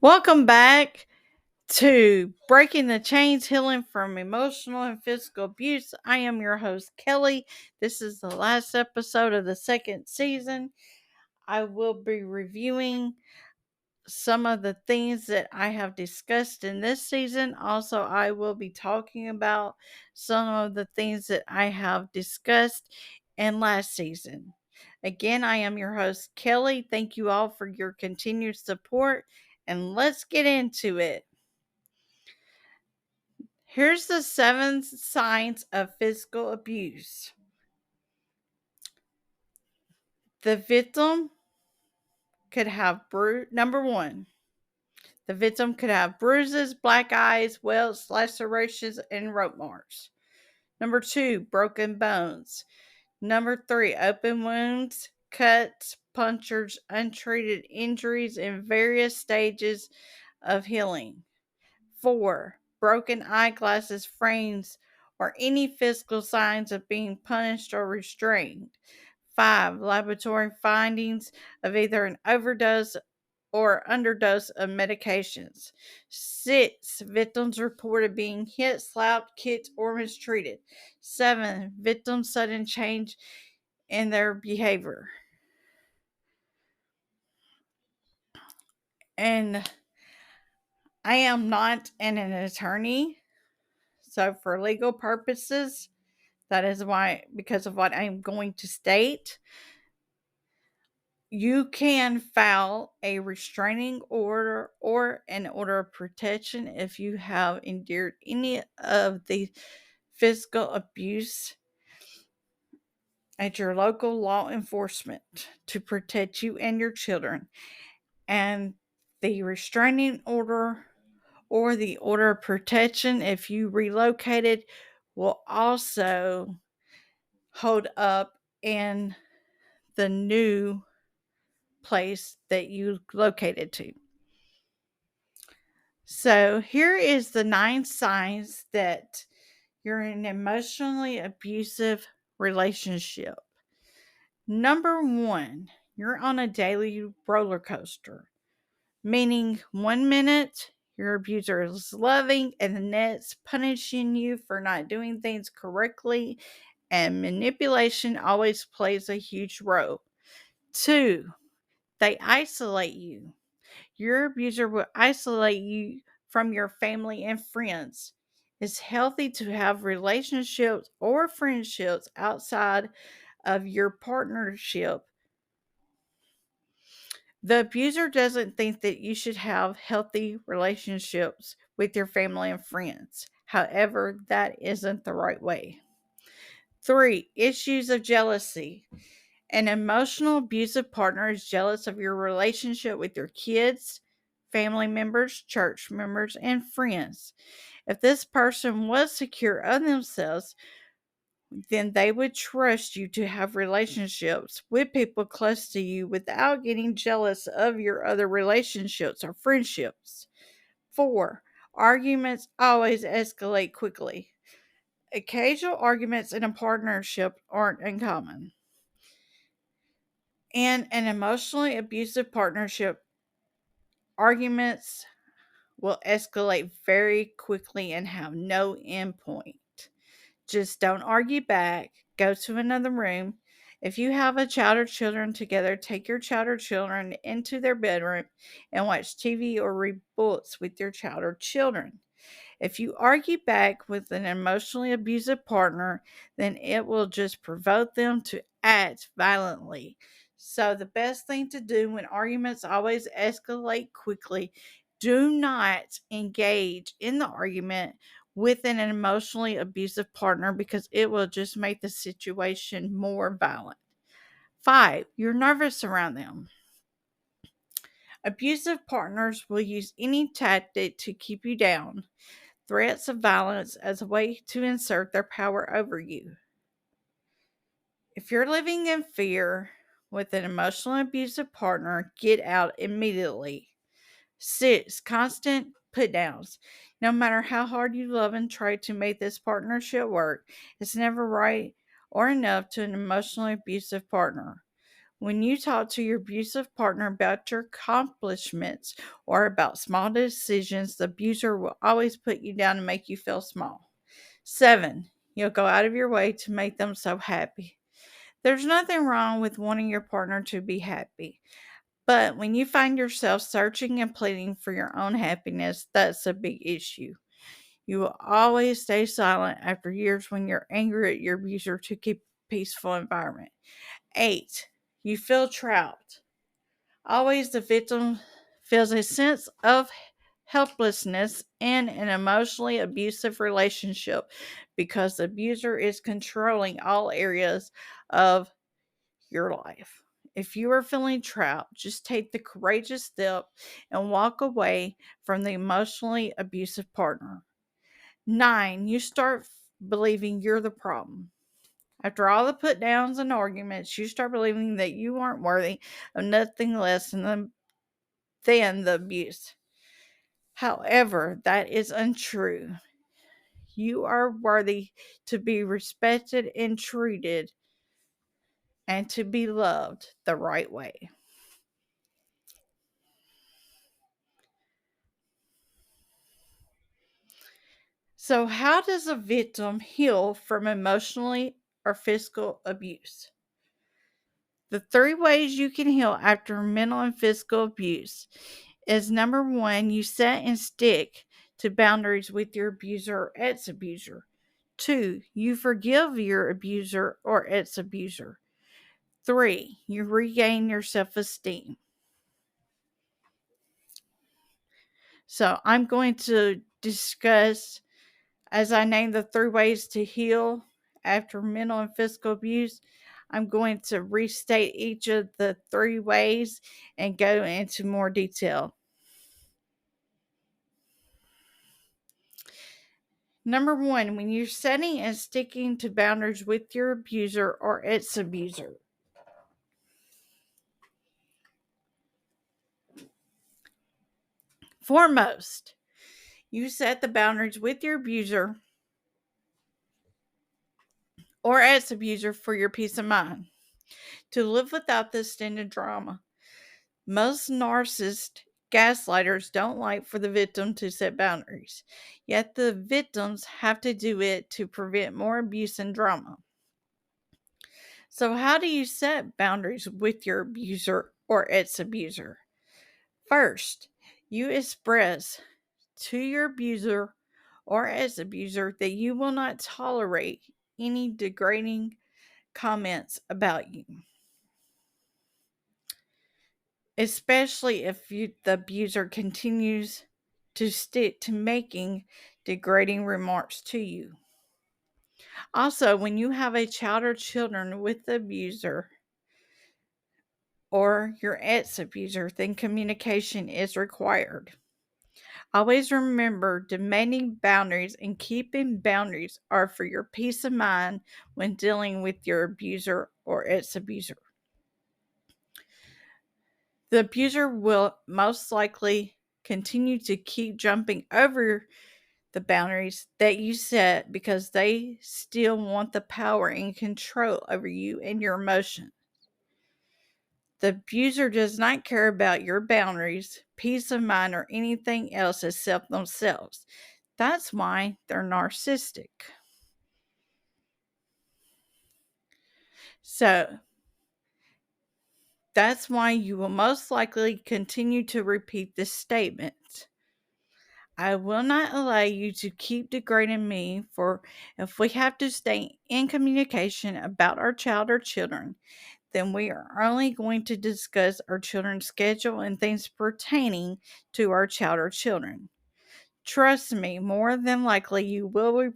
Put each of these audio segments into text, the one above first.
Welcome back to Breaking the Chains Healing from Emotional and Physical Abuse. I am your host, Kelly. This is the last episode of the second season. I will be reviewing some of the things that I have discussed in this season. Also, I will be talking about some of the things that I have discussed in last season. Again, I am your host, Kelly. Thank you all for your continued support, and let's get into it. Here's the 7 signs of physical abuse. The victim could have number 1. The victim could have bruises, black eyes, welts, lacerations, and rope marks. Number 2, broken bones. Number 3, open wounds, cuts, punctures, untreated injuries in various stages of healing. 4, broken eyeglasses, frames, or any physical signs of being punished or restrained. 5, laboratory findings of either an overdose or underdose of medications. 6, victims reported being hit, slapped, kicked, or mistreated. 7, victims' sudden change in their behavior. And I am not an attorney, so for legal purposes, that is why, because of what I'm going to state, you can file a restraining order or an order of protection if you have endured any of the physical abuse at your local law enforcement to protect you and your children. And the restraining order or the order of protection, if you relocated, will also hold up in the new place that you located to. So here is the 9 signs that you're in an emotionally abusive relationship. Number 1, you're on a daily roller coaster, meaning 1 minute your abuser is loving and the next punishing you for not doing things correctly, and manipulation always plays a huge role. 2, they isolate you. Your abuser will isolate you from your family and friends. It's healthy to have relationships or friendships outside of your partnership. The abuser doesn't think that you should have healthy relationships with your family and friends. However, that isn't the right way. 3, issues of jealousy. An emotional abusive partner is jealous of your relationship with your kids, family members, church members, and friends. If this person was secure of themselves, then they would trust you to have relationships with people close to you without getting jealous of your other relationships or friendships. 4, arguments always escalate quickly. Occasional arguments in a partnership aren't uncommon. In an emotionally abusive partnership, arguments will escalate very quickly and have no end point. Just don't argue back. Go to another room. If you have a child or children together, take your child or children into their bedroom and watch TV or read books with your child or children. If you argue back with an emotionally abusive partner, then it will just provoke them to act violently. So, the best thing to do when arguments always escalate quickly, do not engage in the argument with an emotionally abusive partner because it will just make the situation more violent. 5, you're nervous around them. Abusive partners will use any tactic to keep you down, threats of violence as a way to insert their power over you. If you're living in fear with an emotionally abusive partner, get out immediately. 6, constant put downs. No matter how hard you love and try to make this partnership work, it's never right or enough to an emotionally abusive partner. When you talk to your abusive partner about your accomplishments or about small decisions, the abuser will always put you down and make you feel small. 7, you'll go out of your way to make them so happy. There's nothing wrong with wanting your partner to be happy. But when you find yourself searching and pleading for your own happiness, that's a big issue. You will always stay silent after years when you're angry at your abuser to keep a peaceful environment. 8, you feel trapped. Always the victim feels a sense of helplessness in an emotionally abusive relationship because the abuser is controlling all areas of your life. If you are feeling trapped, just take the courageous step and walk away from the emotionally abusive partner. 9, you start believing you're the problem. After all the put downs and arguments, you start believing that you aren't worthy of nothing less than the abuse. However, that is untrue. You are worthy to be respected and treated and to be loved the right way. So, how does a victim heal from emotionally or physical abuse? The 3 ways you can heal after mental and physical abuse is number 1, you set and stick to boundaries with your abuser or ex abuser. 2, you forgive your abuser or ex abuser. 3, you regain your self esteem. So, I'm going to discuss, as I named the 3 ways to heal after mental and physical abuse, I'm going to restate each of the 3 ways and go into more detail. Number 1, when you're setting and sticking to boundaries with your abuser or ex abuser. Foremost, you set the boundaries with your abuser or ex abuser for your peace of mind. To live without this extended drama. Most narcissist gaslighters don't like for the victim to set boundaries, yet the victims have to do it to prevent more abuse and drama. So, how do you set boundaries with your abuser or ex abuser? First, you express to your abuser or ex abuser that you will not tolerate any degrading comments about you, especially if the abuser continues to stick to making degrading remarks to you. Also, when you have a child or children with the abuser or your ex abuser, then communication is required. Always remember demanding boundaries and keeping boundaries are for your peace of mind when dealing with your abuser or ex abuser. The abuser will most likely continue to keep jumping over the boundaries that you set because they still want the power and control over you and your emotions. The abuser does not care about your boundaries, peace of mind, or anything else except themselves. That's why they're narcissistic. So, that's why you will most likely continue to repeat this statement. I will not allow you to keep degrading me, for if we have to stay in communication about our child or children, then we are only going to discuss our children's schedule and things pertaining to our child or children. Trust me, more than likely you will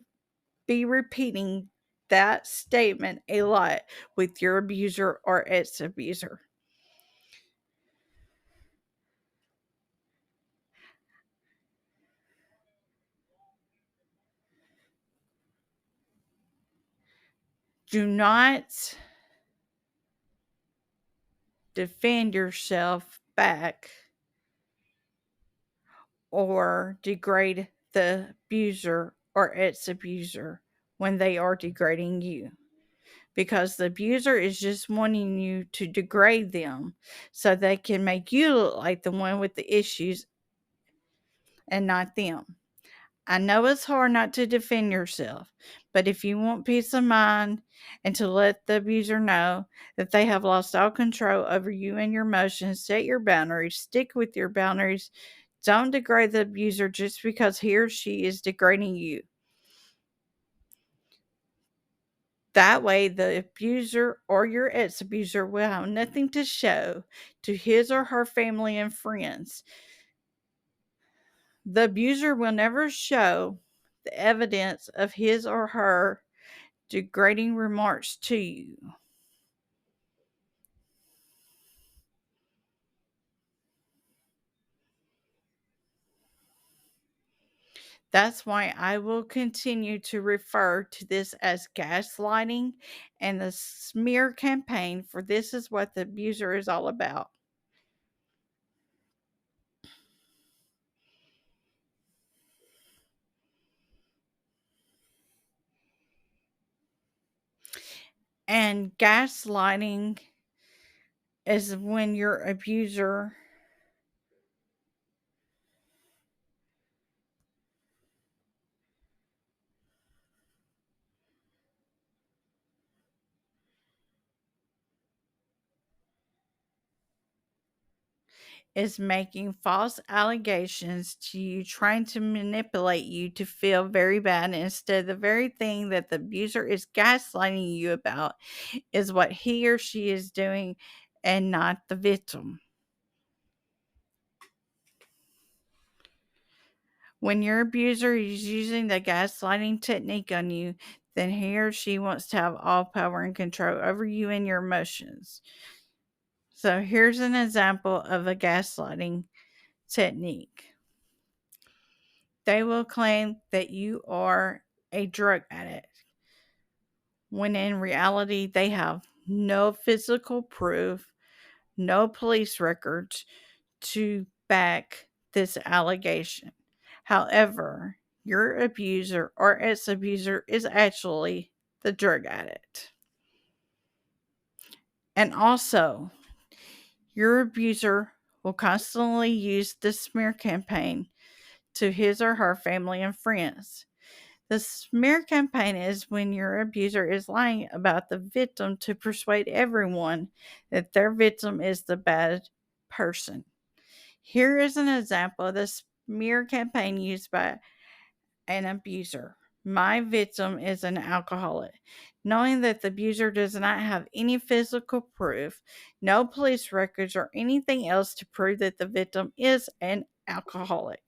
be repeating that statement a lot with your abuser or ex abuser. Do not defend yourself back or degrade the abuser or ex abuser when they are degrading you. because the abuser is just wanting you to degrade them so they can make you look like the one with the issues and not them. I know it's hard not to defend yourself, but if you want peace of mind and to let the abuser know that they have lost all control over you and your emotions, set your boundaries, stick with your boundaries. Don't degrade the abuser just because he or she is degrading you. That way, the abuser or your ex abuser will have nothing to show to his or her family and friends. The abuser will never show the evidence of his or her degrading remarks to you. That's why I will continue to refer to this as gaslighting and the smear campaign, for this is what the abuser is all about. And gaslighting is when your abuser is making false allegations to you, trying to manipulate you to feel very bad instead the very thing that the abuser is gaslighting you about is what he or she is doing and not the victim. When your abuser is using the gaslighting technique on you, then he or she wants to have all power and control over you and your emotions. So here's an example of a gaslighting technique. They will claim that you are a drug addict, when in reality, they have no physical proof, no police records to back this allegation. However, your abuser or ex abuser is actually the drug addict. And also, your abuser will constantly use the smear campaign to his or her family and friends. The smear campaign is when your abuser is lying about the victim to persuade everyone that their victim is the bad person. Here is an example of the smear campaign used by an abuser. My victim is an alcoholic. Knowing that the abuser does not have any physical proof, no police records, or anything else to prove that the victim is an alcoholic.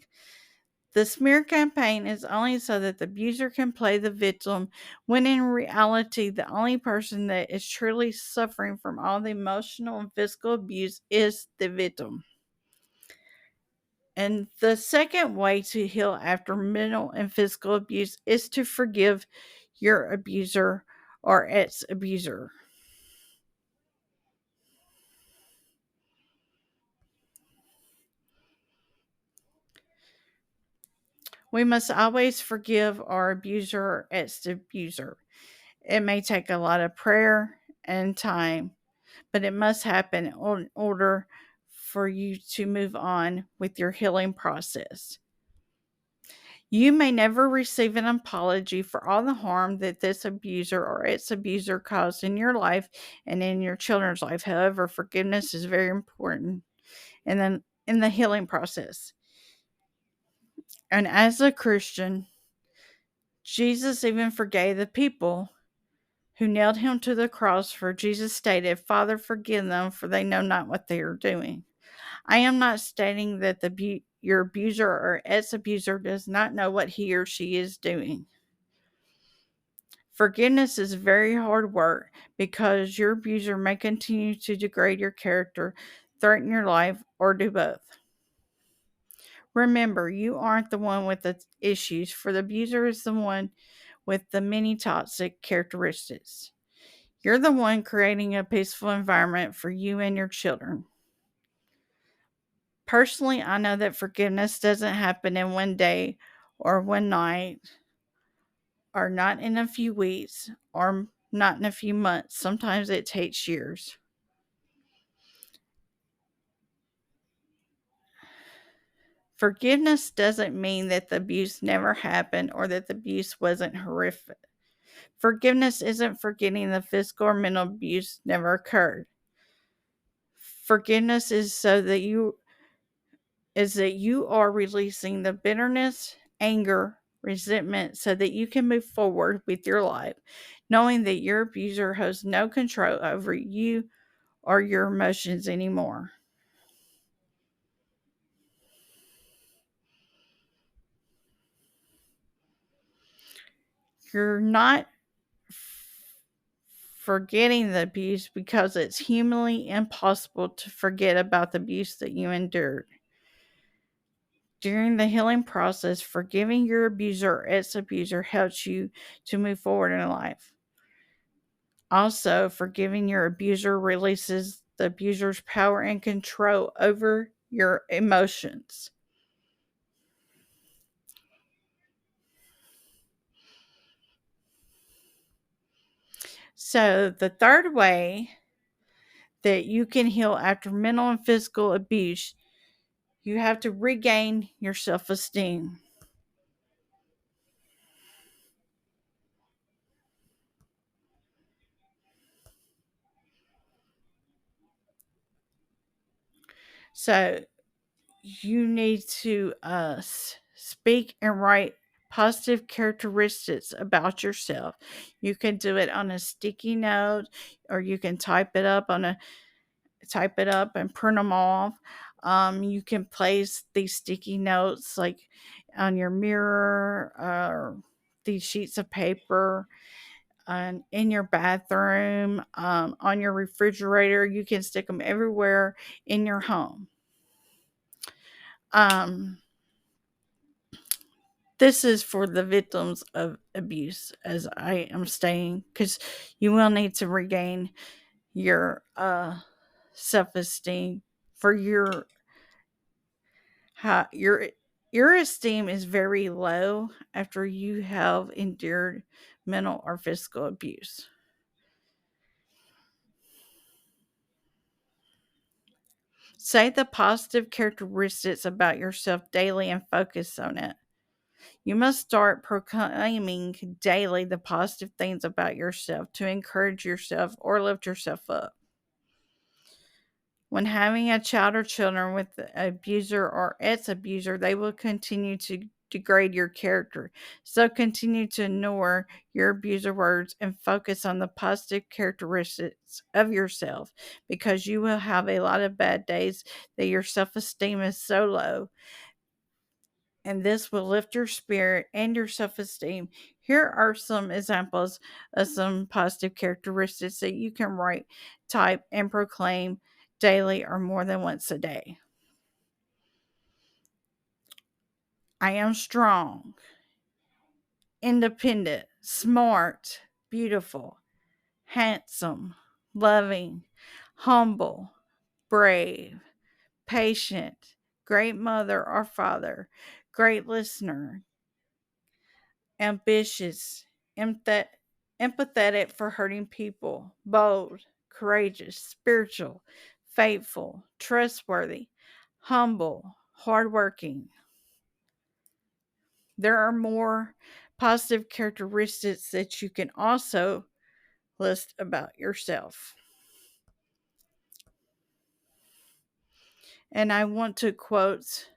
The smear campaign is only so that the abuser can play the victim, when in reality, the only person that is truly suffering from all the emotional and physical abuse is the victim. And the second way to heal after mental and physical abuse is to forgive your abuser or ex abuser. We must always forgive our abuser or ex abuser. It may take a lot of prayer and time, but it must happen in order for you to move on with your healing process. You may never receive an apology for all the harm that this abuser or its abuser caused in your life and in your children's life. However, forgiveness is very important in the healing process. And as a Christian, Jesus even forgave the people who nailed him to the cross, for Jesus stated, "Father, forgive them, for they know not what they are doing." I am not stating that your abuser or ex abuser does not know what he or she is doing. Forgiveness is very hard work because your abuser may continue to degrade your character, threaten your life, or do both. Remember, you aren't the one with the issues, for the abuser is the one with the many toxic characteristics. You're the one creating a peaceful environment for you and your children. Personally, I know that forgiveness doesn't happen in one day or one night or not in a few weeks or not in a few months. Sometimes it takes years. Forgiveness doesn't mean that the abuse never happened or that the abuse wasn't horrific. Forgiveness isn't forgetting the physical or mental abuse never occurred. Forgiveness is that you are releasing the bitterness, anger, resentment so that you can move forward with your life, knowing that your abuser has no control over you or your emotions anymore. You're not forgetting the abuse because it's humanly impossible to forget about the abuse that you endured. During the healing process, forgiving your abuser or ex abuser helps you to move forward in life. Also, forgiving your abuser releases the abuser's power and control over your emotions. So, the third way that you can heal after mental and physical abuse, you have to regain your self esteem. So, you need to speak and write positive characteristics about yourself. You can do it on a sticky note, or you can type it up and print them off. You can place these sticky notes like on your mirror or these sheets of paper and in your bathroom, on your refrigerator. You can stick them everywhere in your home. Um, this is for the victims of abuse, as I am saying, because you will need to regain your self esteem for your your esteem is very low after you have endured mental or physical abuse. Say the positive characteristics about yourself daily and focus on it. You must start proclaiming daily the positive things about yourself to encourage yourself or lift yourself up. When having a child or children with an abuser or ex abuser, they will continue to degrade your character. So continue to ignore your abuser words and focus on the positive characteristics of yourself, because you will have a lot of bad days that your self esteem is so low, and this will lift your spirit and your self esteem. Here are some examples of some positive characteristics that you can write, type, and proclaim daily or more than once a day. I am strong, independent, smart, beautiful, handsome, loving, humble, brave, patient, great mother or father, great listener, ambitious, empath- empathetic for hurting people, bold, courageous, spiritual, faithful, trustworthy, humble, hardworking. There are more positive characteristics that you can also list about yourself. And I want to quote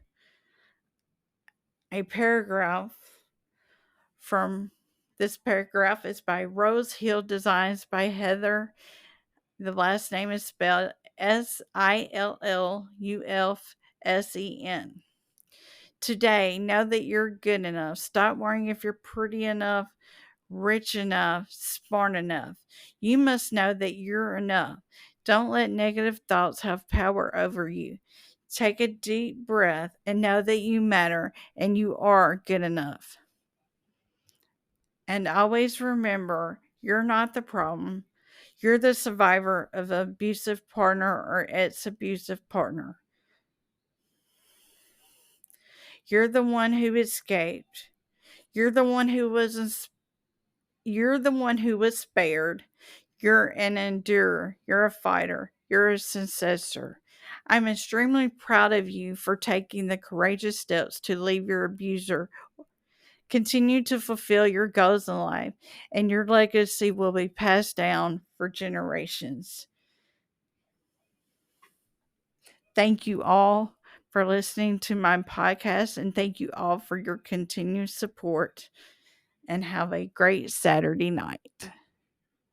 a paragraph from this paragraph is by Rose Hill Designs by Heather. The last name is spelled Sillulfsen. Today, know that you're good enough. Stop worrying if you're pretty enough, rich enough, smart enough. You must know that you're enough. Don't let negative thoughts have power over you. Take a deep breath and know that you matter and you are good enough. And always remember, you're not the problem. You're the survivor of an abusive partner or ex abusive partner. You're the one who escaped. You're the one who was You're the one who was spared. You're an endurer. You're a fighter. You're a successor. I'm extremely proud of you for taking the courageous steps to leave your abuser. Continue to fulfill your goals in life, and your legacy will be passed down for generations. Thank you all for listening to my podcast, and thank you all for your continued support. And have a great Saturday night.